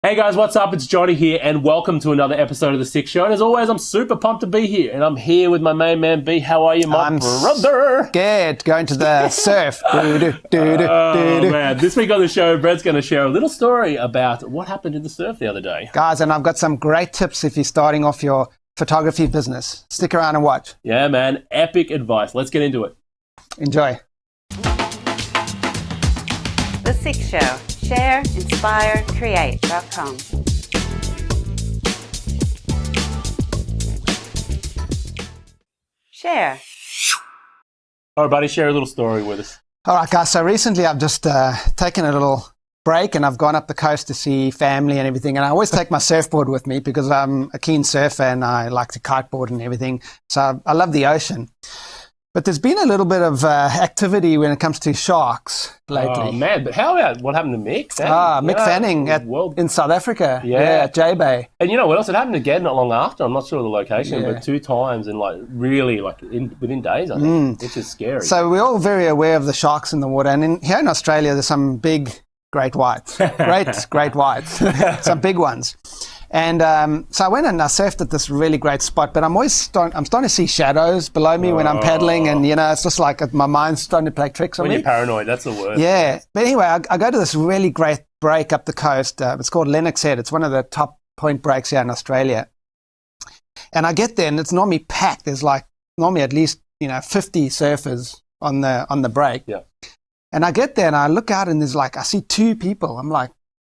Hey guys, what's up? It's Johnny here, and welcome to another episode of The Six Show. And as always, I'm super pumped to be here, and I'm here with my main man, B. How are you, my brother? Scared, going to the surf. Man, this week on the show, Brett's going to share a little story about what happened in the surf the other day. Guys, and I've got some great tips if you're starting off your photography business. Stick around and watch. Yeah, man, epic advice. Let's get into it. Enjoy. The Six Show. Share, inspire, create.com. Share. All right, buddy, share a little story with us. All right, guys. So recently I've just taken a little break and I've gone up the coast to see family and everything. And I always take my surfboard with me because I'm a keen surfer and I like to kiteboard and everything. So I love the ocean. But there's been a little bit of activity when it comes to sharks lately. Oh, man, but how about what happened to Mick? Mick Fanning in South Africa. Yeah, at J Bay. And you know what else? It happened again not long after. I'm not sure of the location, but 2 times in within days, I think, which is scary. So we're all very aware of the sharks in the water. And here in Australia, there's some big great whites. Great whites. Some big ones. And so I went and I surfed at this really great spot, but I'm starting to see shadows below me when I'm paddling, and it's just like my mind's starting to play tricks on me. When you're paranoid, that's the worst. Yeah, but anyway, I go to this really great break up the coast. It's called Lennox Head. It's one of the top point breaks here in Australia. And I get there, and it's normally packed. There's normally at least 50 surfers on the break. Yeah. And I get there, and I look out, and there's I see 2 people. I'm like,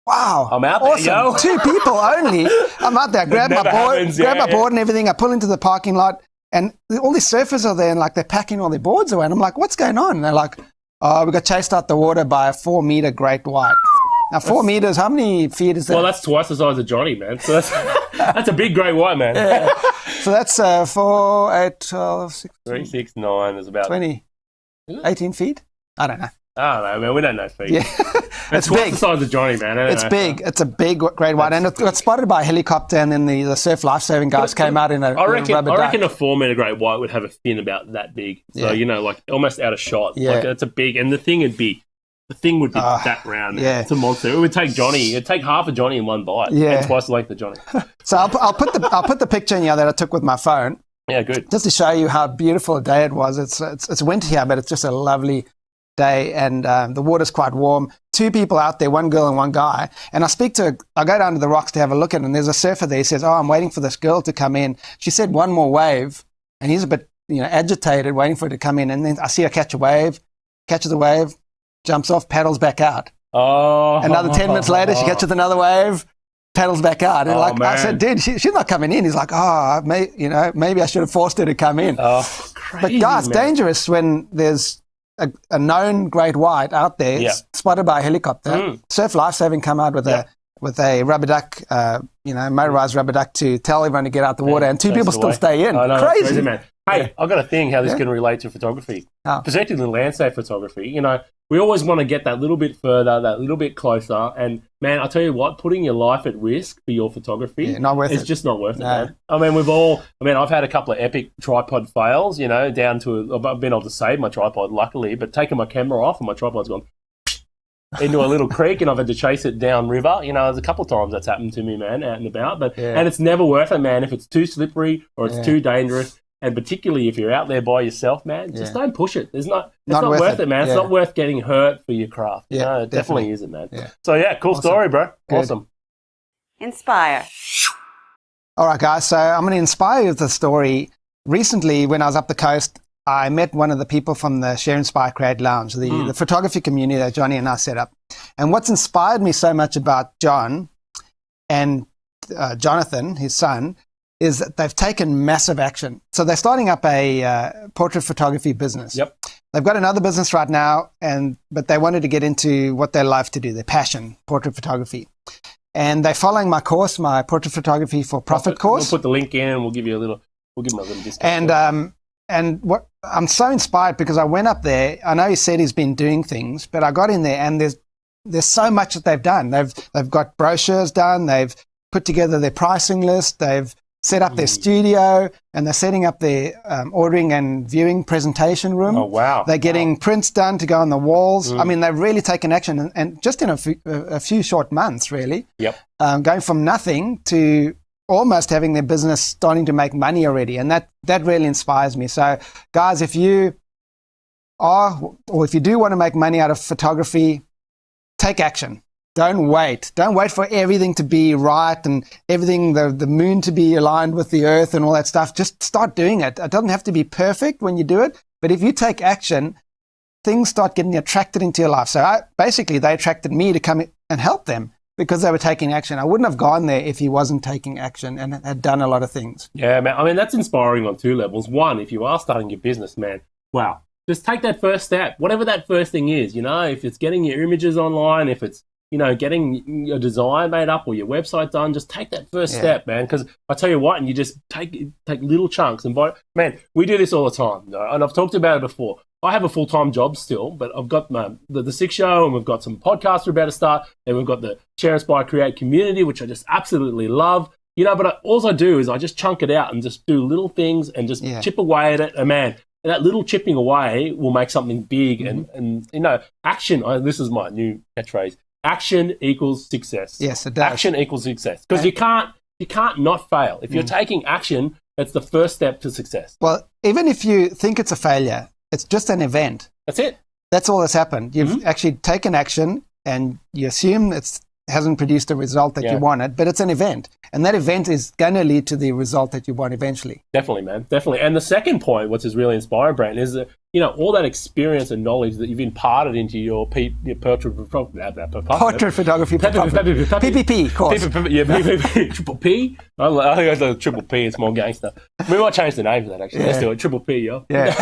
wow, I'm out awesome. there, yo. 2 people only. I'm out there, grab my board and everything. I pull into the parking lot, and all these surfers are there, and they're packing all their boards away. And I'm like, what's going on? And they're like, oh, we got chased out the water by a 4-meter great white. Now, 4 meters, how many feet is that? Well, that's twice the size of Johnny, man. So that's a big great white, man. Yeah. So that's 4, 8, 12, 16, 3, 6, 9 is about 20, 18 feet? I don't know. I don't know, man. We don't know feet. Yeah. It's twice the size of Johnny, man. It's big. It's a big great white. And it got spotted by a helicopter, and then the surf life-saving guys came out in a rubber duck. I reckon a 4-meter great white would have a fin about that big. So, almost out of shot. Yeah. It's a big, and the thing would be that round. Yeah. It's a monster. It would take Johnny. It'd take half of Johnny in one bite. Yeah. And twice the length of Johnny. So I'll put the picture in here that I took with my phone. Yeah, good. Just to show you how beautiful a day it was. It's winter here, but it's just a lovely day, and the water's quite warm. 2 people out there, 1 girl and 1 guy. And I go down to the rocks to have a look at it, and there's a surfer there. He says, I'm waiting for this girl to come in. She said 1 more wave, and he's a bit agitated, waiting for her to come in. And then I see her catches the wave, jumps off, paddles back out. Oh. Another 10 minutes later, she catches another wave, paddles back out. And I said, dude, she's not coming in. He's like, maybe I should have forced her to come in. Oh, crazy, but guys, dangerous when there's a known great white out there, spotted by a helicopter. Surf Lifesaving come out with a rubber duck, motorized rubber duck to tell everyone to get out the water, and 2 people still stay in. Crazy, man. Hey, I've got a thing how this can relate to photography, particularly landscape photography. We always want to get that little bit further, that little bit closer. And, man, I'll tell you what, putting your life at risk for your photography is just not worth it, man. I mean, I've had a couple of epic tripod fails, down to I've been able to save my tripod, luckily, but taking my camera off and my tripod's gone into a little creek, and I've had to chase it down river. There's a couple of times that's happened to me, man, out and about. And it's never worth it, man, if it's too slippery or it's too dangerous. And particularly if you're out there by yourself, man, just don't push it. It's not worth it, man. It's not worth getting hurt for your craft. Yeah, it definitely isn't, man. Yeah. So, cool story, bro. Good. Awesome. Inspire. All right, guys. So I'm going to inspire you with the story. Recently, when I was up the coast, I met one of the people from the Share, Inspire, Create Lounge, the photography community that Johnny and I set up. And what's inspired me so much about John and Jonathan, his son, is that they've taken massive action. So they're starting up a portrait photography business. Yep. They've got another business right now, but they wanted to get into what they love to do, their passion, portrait photography. And they're following my course, my portrait photography for profit course. We'll put the link in, and we'll give them a little discount. And what I'm so inspired because I went up there. I know he said he's been doing things, but I got in there, and there's so much that they've done. They've got brochures done. They've put together their pricing list. They've set up their studio, and they're setting up their ordering and viewing presentation room. Oh, wow. They're getting prints done to go on the walls. I mean, they've really taken action, and just in a few short months, really, going from nothing to almost having their business starting to make money already. And that really inspires me. So, guys, if you do want to make money out of photography, take action. Don't wait. Don't wait for everything to be right and everything, the moon to be aligned with the earth and all that stuff. Just start doing it. It doesn't have to be perfect when you do it, but if you take action, things start getting attracted into your life. So basically, they attracted me to come and help them because they were taking action. I wouldn't have gone there if he wasn't taking action and had done a lot of things. Yeah, man. I mean, that's inspiring on two levels. One, if you are starting your business, man, wow. Just take that first step, whatever that first thing is, if it's getting your images online, if it's, getting your design made up or your website done, just take that first step, man. Because I tell you what, and you just take little chunks. And man, we do this all the time, and I've talked about it before. I have a full-time job still, but I've got the Six Show, and we've got some podcasts we're about to start, and we've got the Share, Inspire, Create community, which I just absolutely love. But all I do is I just chunk it out and just do little things and just chip away at it. And man, that little chipping away will make something big. And action. This is my new catchphrase. Action equals success. Yes, it does. Action equals success. Because you can't not fail. If you're taking action, that's the first step to success. Well, even if you think it's a failure, it's just an event. That's it. That's all that's happened. You've actually taken action and you assume it hasn't produced the result that you wanted, but it's an event. And that event is going to lead to the result that you want eventually. Definitely, man. Definitely. And the second point, which is really inspiring, Brandon, is that, all that experience and knowledge that you've imparted into your portrait photography. PPP course. Yeah, PPP. Triple P. I think it's a triple P. It's more gangster. We might change the name for that, actually. Let's do it. Triple P, yo. Yeah.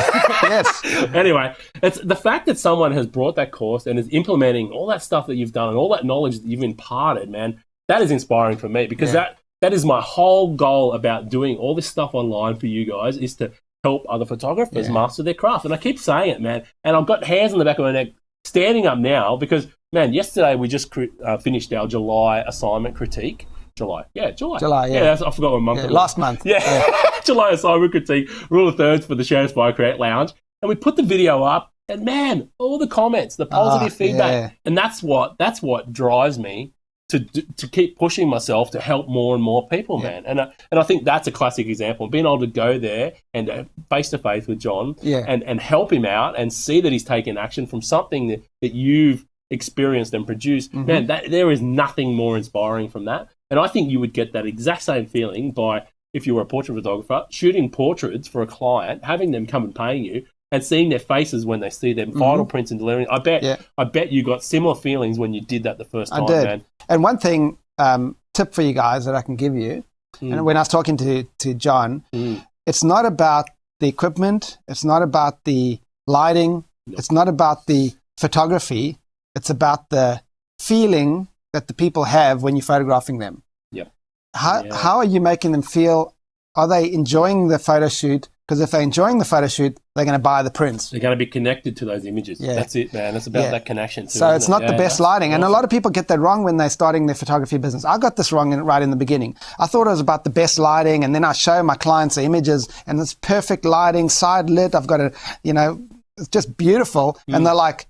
Yes. Anyway, it's the fact that someone has brought that course and is implementing all that stuff that you've done and all that knowledge that you've imparted, man, that is inspiring for me because that is my whole goal about doing all this stuff online for you guys is to help other photographers master their craft. And I keep saying it, man. And I've got hairs on the back of my neck standing up now because, man, yesterday we just finished our July assignment critique. July. Yeah. I forgot what month it was. Last month. Yeah. July assignment critique, rule of thirds for the Share, Inspire, Create Lounge. And we put the video up and, man, all the comments, the positive feedback. Yeah. And that's what drives me to keep pushing myself to help more and more people, man. And I think that's a classic example. Being able to go there and face-to-face with John and help him out and see that he's taken action from something that you've experienced and produced. Man, there is nothing more inspiring from that. And I think you would get that exact same feeling by, if you were a portrait photographer, shooting portraits for a client, having them come and paying you, and seeing their faces when they see their final prints and delivering. I bet you got similar feelings when you did that the first time, man. And one thing, tip for you guys that I can give you, and when I was talking to John, it's not about the equipment, it's not about the lighting, it's not about the photography, it's about the feeling that the people have when you're photographing them. How are you making them feel? Are they enjoying the photo shoot? Because if they're enjoying the photo shoot, they're going to buy the prints. They're going to be connected to those images. That's it, man. It's about that connection too. So it's not the best lighting. And a lot of people get that wrong when they're starting their photography business. I got this wrong right in the beginning. I thought it was about the best lighting, and then I show my clients the images, and it's perfect lighting, side lit. I've got it's just beautiful. And they're like,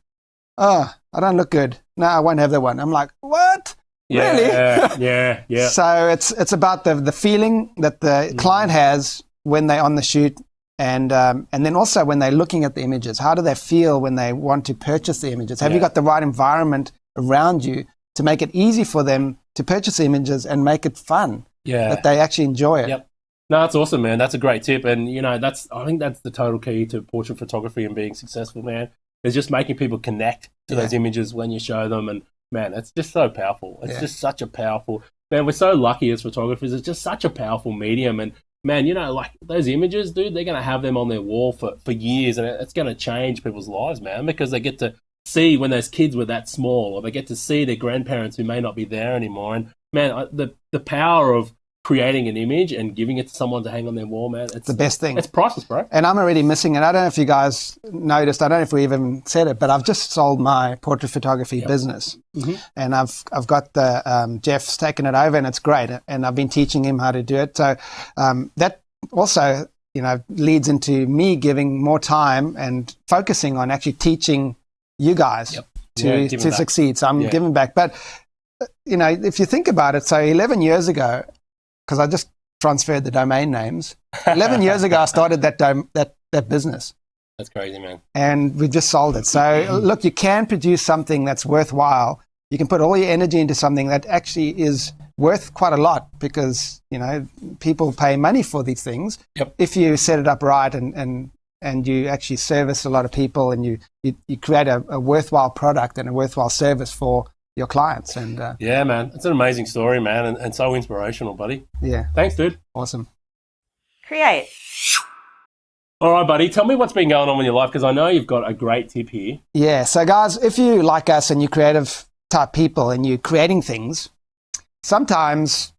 oh, I don't look good. No, I won't have that one. I'm like, what? Really? Yeah. So it's about the feeling that the client has when they're on the shoot, and then also when they're looking at the images. How do they feel when they want to purchase the images? Have you got the right environment around you to make it easy for them to purchase the images and make it fun? That they actually enjoy it. Yep. No, that's awesome, man. That's a great tip, and I think that's the total key to portrait photography and being successful, man. Is just making people connect to those images when you show them, and man, it's just so powerful. It's just such a powerful, man, we're so lucky as photographers. It's just such a powerful medium. And man, like those images, dude, they're going to have them on their wall for years, and it's going to change people's lives, man, because they get to see when those kids were that small, or they get to see their grandparents who may not be there anymore. And man, the power of creating an image and giving it to someone to hang on their wall, man. It's the best thing. It's priceless, bro. And I'm already missing it. I don't know if you guys noticed. I don't know if we even said it, but I've just sold my portrait photography business, and I've got the Jeff's taken it over, and it's great. And I've been teaching him how to do it. So that also, leads into me giving more time and focusing on actually teaching you guys to succeed. So I'm giving back. But if you think about it, so 11 years ago, because I just transferred the domain names. 11 years ago, I started that business. That's crazy, man. And we just sold it. So look, you can produce something that's worthwhile. You can put all your energy into something that actually is worth quite a lot, because people pay money for these things. If you set it up right and you actually service a lot of people, and you create a worthwhile product and a worthwhile service for your clients. And yeah, man, it's an amazing story, man, and so inspirational, buddy. Yeah, thanks, dude. Awesome. Create. All right, buddy, tell me what's been going on in your life, because I know you've got a great tip here. Yeah, so guys, if you like us and you're creative type people and you're creating things, sometimes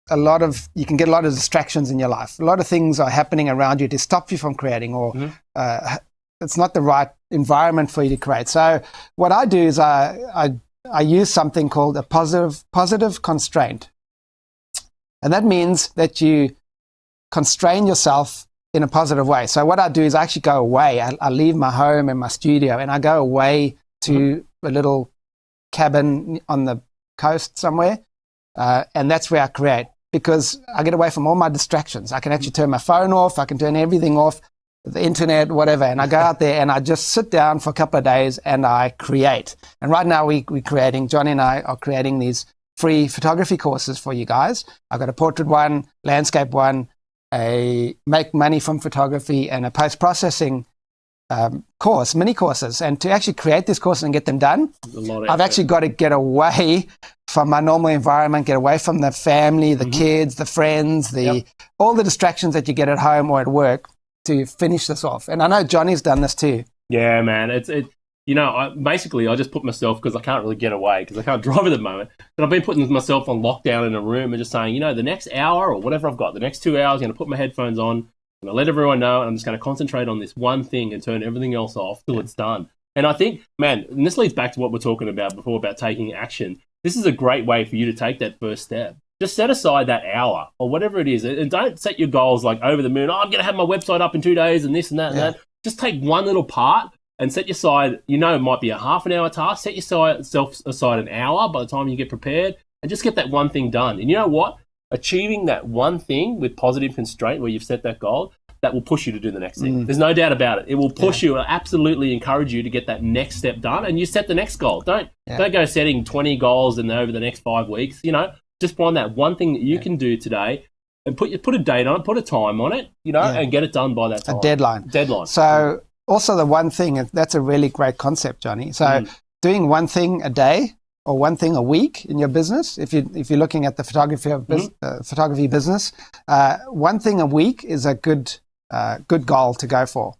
you can get a lot of distractions in your life. A lot of things are happening around you to stop you from creating, or it's not the right environment for you to create. So what I do is I use something called a positive constraint. And that means that you constrain yourself in a positive way. So what I do is I actually go away. I leave my home and my studio, and I go away to a little cabin on the coast somewhere. And that's where I create, because I get away from all my distractions. I can actually turn my phone off. I can turn everything off, the internet, whatever. And I go out there and I just sit down for a couple of days and I create. And right now we're creating, Johnny and I are creating these free photography courses for you guys. I've got a portrait one, landscape one, a make money from photography, and a post-processing course, mini courses. And to actually create this course and get them done, I've actually got to get away from my normal environment, get away from the family, the kids, the friends, all the distractions that you get at home or at work, to finish this off. And I know Johnny's done this too. Yeah, man. I just put myself, because I can't really get away because I can't drive at the moment, but I've been putting myself on lockdown in a room and just saying, the next hour or whatever I've got, the next 2 hours, I'm going to put my headphones on, I'm going to let everyone know, and I'm just going to concentrate on this one thing and turn everything else off till it's done. And I think, man, and this leads back to what we're talking about before, about taking action. This is a great way for you to take that first step. Just set aside that hour or whatever it is, and don't set your goals like over the moon. I'm going to have my website up in 2 days and this and that and that. Just take one little part and set aside, it might be a half an hour task. Set yourself aside an hour by the time you get prepared, and just get that one thing done. And you know what? Achieving that one thing with positive constraint, where you've set that goal, that will push you to do the next thing. There's no doubt about it. It will push you, absolutely encourage you to get that next step done, and you set the next goal. Don't go setting 20 goals and over the next 5 weeks. Just find that one thing that you can do today, and put a date on it, put a time on it, and get it done by that time. A deadline. So also the one thing, that's a really great concept, Johnny. So doing one thing a day or one thing a week in your business, if you're looking at the photography business, one thing a week is a good goal to go for.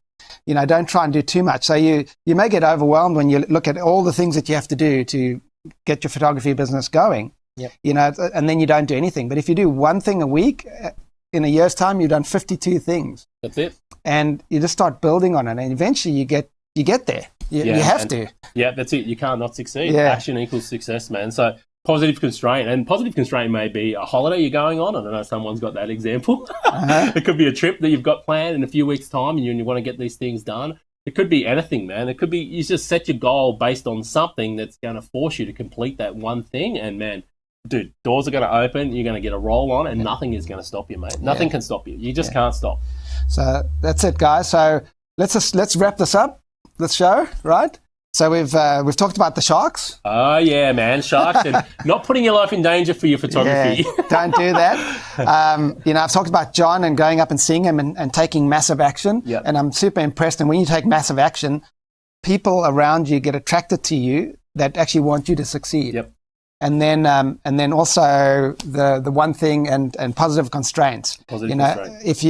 Don't try and do too much. So you may get overwhelmed when you look at all the things that you have to do to get your photography business going. And then you don't do anything. But if you do one thing a week, in a year's time, you've done 52 things. That's it. And you just start building on it, and eventually you get there. You have to. Yeah, that's it. You can't not succeed. Action equals success, man. So positive constraint, and positive constraint may be a holiday you're going on. I don't know, someone's got that example. It could be a trip that you've got planned in a few weeks' time, and you want to get these things done. It could be anything, man. It could be you just set your goal based on something that's going to force you to complete that one thing, and man, dude, doors are going to open, you're going to get a roll on, and nothing is going to just mate. Nothing can stop you. You just can't stop. So that's it, guys. So let's wrap this up, this show, right? So we've talked about the sharks. Oh yeah, man, sharks, and not putting your life in danger for your photography. Yeah, don't do that. I've talked about John and going up and seeing him and taking massive action. Yep. And I'm super impressed. And when you take massive action, people around you get attracted to you that actually want you to succeed. Yep. And then also the one thing and positive constraints. If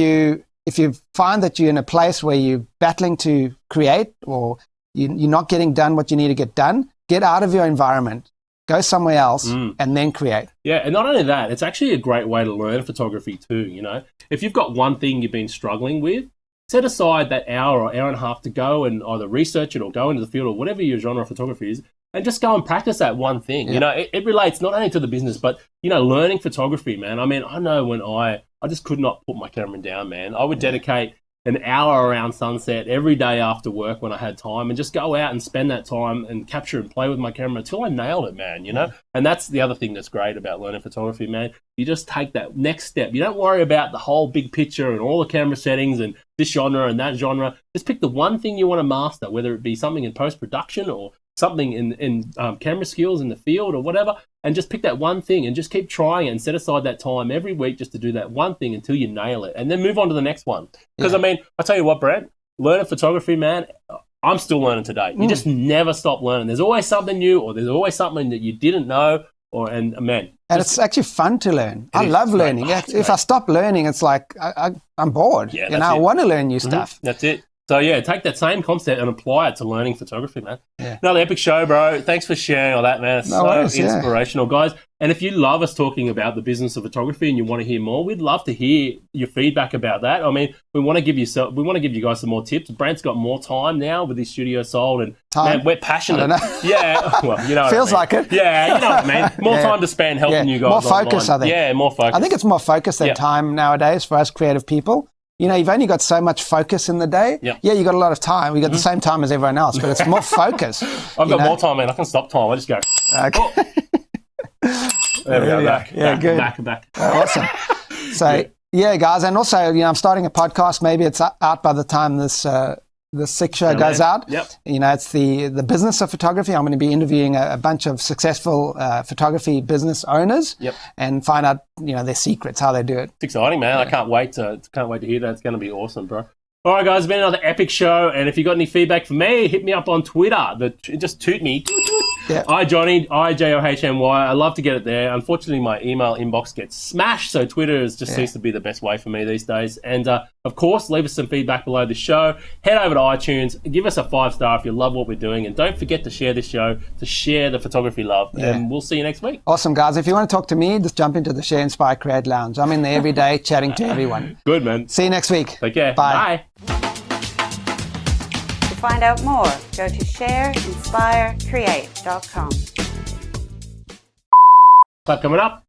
you find that you're in a place where you're battling to create, or you're not getting done what you need to get done, get out of your environment go somewhere else, and then create. Yeah, and not only that, it's actually a great way to learn photography too, you know. If you've got one thing you've been struggling with, set aside that hour or hour and a half to go and either research it or go into the field or whatever your genre of photography is, and just go and practice that one thing. You know, it relates not only to the business, but, you know, learning photography, man. I mean, I know when I just could not put my camera down, man. I would dedicate an hour around sunset every day after work when I had time and just go out and spend that time and capture and play with my camera until I nailed it, man, you know? And that's the other thing that's great about learning photography, man. You just take that next step. You don't worry about the whole big picture and all the camera settings and this genre and that genre. Just pick the one thing you want to master, whether it be something in post-production or something in camera skills in the field or whatever, and just pick that one thing and just keep trying it and set aside that time every week just to do that one thing until you nail it and then move on to the next one. Because, I mean, I tell you what, Brad, learning photography, man, I'm still learning today. You just never stop learning. There's always something new or there's always something that you didn't know and it's actually fun to learn. I love learning. If I stop learning, it's like I'm bored. Yeah, you know, I want to learn new stuff. That's it. So, yeah, take that same concept and apply it to learning photography, man. Yeah. Another epic show, bro. Thanks for sharing all that, man. It's inspirational, guys. And if you love us talking about the business of photography and you want to hear more, we'd love to hear your feedback about that. I mean, we want to give you guys some more tips. Brant's got more time now with his studio sold, and man, we're passionate. I don't know. Yeah, well, you know, feels like it. Yeah, you know what I mean. More time to spend helping you guys. More focus, online. I think. Yeah, more focus. I think it's more focus than time nowadays for us creative people. You know, you've only got so much focus in the day. Yeah, you got a lot of time. We got the same time as everyone else, but it's more focus. I've got more time, man. I can stop time. I just go. Okay. There we go. Back. Yeah, good. Back. Awesome. So, yeah, guys, and also, you know, I'm starting a podcast. Maybe it's out by the time this Sick Show goes out. Yep. You know, it's the business of photography. I'm going to be interviewing a bunch of successful photography business owners and find out, you know, their secrets, how they do it. It's exciting, man. I can't wait to hear that. It's going to be awesome, bro. All right, guys, it's been another epic show. And if you got any feedback for me, hit me up on Twitter. Just toot me. Yeah. iJohny, IJOHNY. I love to get it there. Unfortunately, my email inbox gets smashed, so Twitter seems to be the best way for me these days. And, of course, leave us some feedback below the show. Head over to iTunes. Give us a 5-star if you love what we're doing. And don't forget to share this show, to share the photography love. Yeah. And we'll see you next week. Awesome, guys. If you want to talk to me, just jump into the Share, Inspire, Create Lounge. I'm in there every day chatting to everyone. Good, man. See you next week. Take care. Bye. To find out more, go to shareinspirecreate.com. Clap coming up.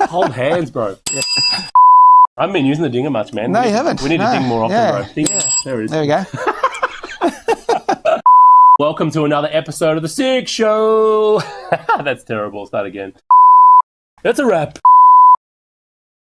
Hold hands, bro. Yeah. I haven't been using the dinger much, man. No, you haven't. We need to ding more often, bro. Ding. Yeah. There it is. There we go. Welcome to another episode of The Sick Show. That's terrible. Start again. That's a wrap.